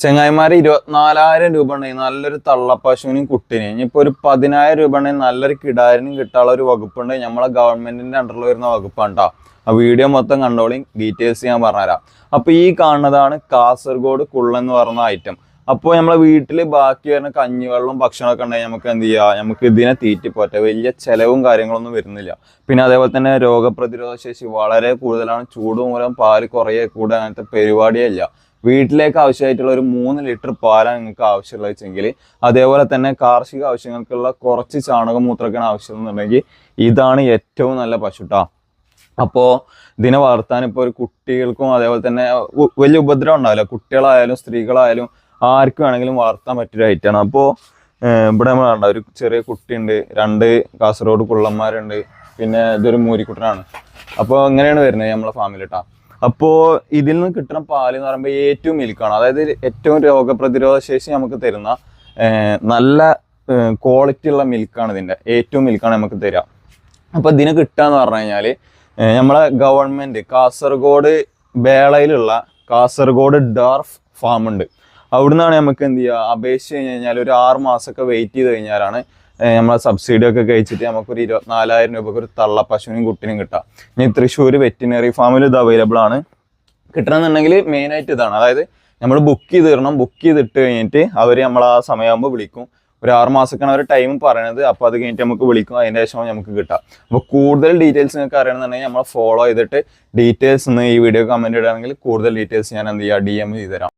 ചെങ്ങായിമാര് 24,000 രൂപ ഉണ്ടെങ്കിൽ നല്ലൊരു തള്ളപ്പശുവിനും കുട്ടിനും ഇനിയിപ്പോ ഒരു 10,000 രൂപ ഉണ്ടെങ്കിൽ നല്ലൊരു കിടാരിനും കിട്ടാനുള്ള ഒരു വകുപ്പുണ്ട്. നമ്മളെ ഗവൺമെന്റിന്റെ അണ്ടറിൽ വരുന്ന വകുപ്പാണ് കേട്ടോ. ആ വീഡിയോ മൊത്തം കണ്ടോളി, ഡീറ്റെയിൽസ് ഞാൻ പറഞ്ഞുതരാം. അപ്പൊ ഈ കാണുന്നതാണ് കാസർഗോഡ് കുള്ളെന്ന് പറഞ്ഞ ഐറ്റം. അപ്പോൾ നമ്മളെ വീട്ടിൽ ബാക്കി വരുന്ന കഞ്ഞിവെള്ളവും ഭക്ഷണമൊക്കെ ഉണ്ടെങ്കിൽ നമുക്ക് എന്ത് ചെയ്യാം, നമുക്ക് ഇതിനെ തീറ്റിപ്പോറ്റ വലിയ ചെലവും കാര്യങ്ങളൊന്നും വരുന്നില്ല. പിന്നെ അതേപോലെ തന്നെ രോഗപ്രതിരോധ ശേഷി വളരെ കൂടുതലാണ്. ചൂട് മൂലം പാല് കുറയെ കൂടെ അങ്ങനത്തെ പരിപാടിയേ ഇല്ല. വീട്ടിലേക്ക് ആവശ്യമായിട്ടുള്ള ഒരു 3 ലിറ്റർ പാലാണ് നിങ്ങൾക്ക് ആവശ്യമുള്ളത് വെച്ചെങ്കിൽ, അതേപോലെ തന്നെ കാർഷിക ആവശ്യങ്ങൾക്കുള്ള കുറച്ച് ചാണകമൂത്രമൊക്കെയാണ് ആവശ്യമെന്നുണ്ടെങ്കിൽ ഇതാണ് ഏറ്റവും നല്ല പശുട്ടാ. അപ്പോൾ ഇതിനെ വളർത്താൻ ഇപ്പോൾ ഒരു കുട്ടികൾക്കും അതേപോലെ തന്നെ വലിയ ഉപദ്രവം ഉണ്ടാവില്ല. കുട്ടികളായാലും സ്ത്രീകളായാലും ആർക്കും വേണമെങ്കിലും വളർത്താൻ പറ്റിയൊരു ഐറ്റമാണ്. അപ്പോൾ ഇവിടെ നമ്മൾ കണ്ട ഒരു ചെറിയ കുട്ടിയുണ്ട്, 2 കാസർഗോഡ് കുള്ളന്മാരുണ്ട്, പിന്നെ ഇതൊരു മൂരിക്കുട്ടനാണ്. അപ്പോൾ ഇങ്ങനെയാണ് വരുന്നത് നമ്മളെ ഫാമിലി കേട്ടോ. അപ്പോൾ ഇതിൽ നിന്ന് കിട്ടുന്ന പാല് എന്ന് പറയുമ്പോൾ ഏറ്റവും മിൽക്കാണ്, അതായത് ഏറ്റവും രോഗപ്രതിരോധ ശേഷി നമുക്ക് തരുന്ന നല്ല ക്വാളിറ്റി ഉള്ള മിൽക്കാണ്. ഇതിൻ്റെ ഏറ്റവും മിൽക്കാണ് നമുക്ക് തരിക. അപ്പോൾ ഇതിന് കിട്ടുക എന്ന് പറഞ്ഞു കഴിഞ്ഞാൽ നമ്മളെ ഗവൺമെൻറ് കാസർഗോഡ് ബേളയിലുള്ള കാസർഗോഡ് ഡാർഫ് ഫാം ഉണ്ട്. അവിടുന്നാണ് നമുക്ക് എന്ത് ചെയ്യുക, അപേക്ഷിച്ച് കഴിഞ്ഞ് കഴിഞ്ഞാൽ ഒരു 6 മാസമൊക്കെ വെയിറ്റ് ചെയ്ത് കഴിഞ്ഞാലാണ് നമ്മളെ സബ്സിഡി ഒക്കെ കഴിച്ചിട്ട് നമുക്കൊരു 24,000 രൂപക്ക് ഒരു തള്ള പശുവിനും കുട്ടിനും കിട്ടാം. ഇനി തൃശ്ശൂർ വെറ്റിനറി ഫാമിൽ ഇത് അവൈലബിൾ ആണ്. കിട്ടണമെന്നുണ്ടെങ്കിൽ മെയിനായിട്ട് ഇതാണ്, അതായത് നമ്മൾ ബുക്ക് ചെയ്ത് തരണം. ബുക്ക് ചെയ്തിട്ട് കഴിഞ്ഞിട്ട് അവർ നമ്മൾ ആ സമയമാകുമ്പോൾ വിളിക്കും. ഒരു 6 മാസമൊക്കെയാണ് അവർ ടൈം പറയണത്. അപ്പോൾ അത് കഴിഞ്ഞിട്ട് നമുക്ക് വിളിക്കും, അതിൻ്റെ ശേഷം നമുക്ക് കിട്ടാം. അപ്പോൾ കൂടുതൽ ഡീറ്റെയിൽസ് നിങ്ങൾക്ക് അറിയണമെന്നുണ്ടെങ്കിൽ നമ്മൾ ഫോളോ ചെയ്തിട്ട് ഡീറ്റെയിൽസ് ഈ വീഡിയോ കമൻറ്റ് ഇടുകയാണെങ്കിൽ കൂടുതൽ ഡീറ്റെയിൽസ് ഞാൻ എന്ത് ചെയ്യുക, DM ചെയ്ത് തരാം.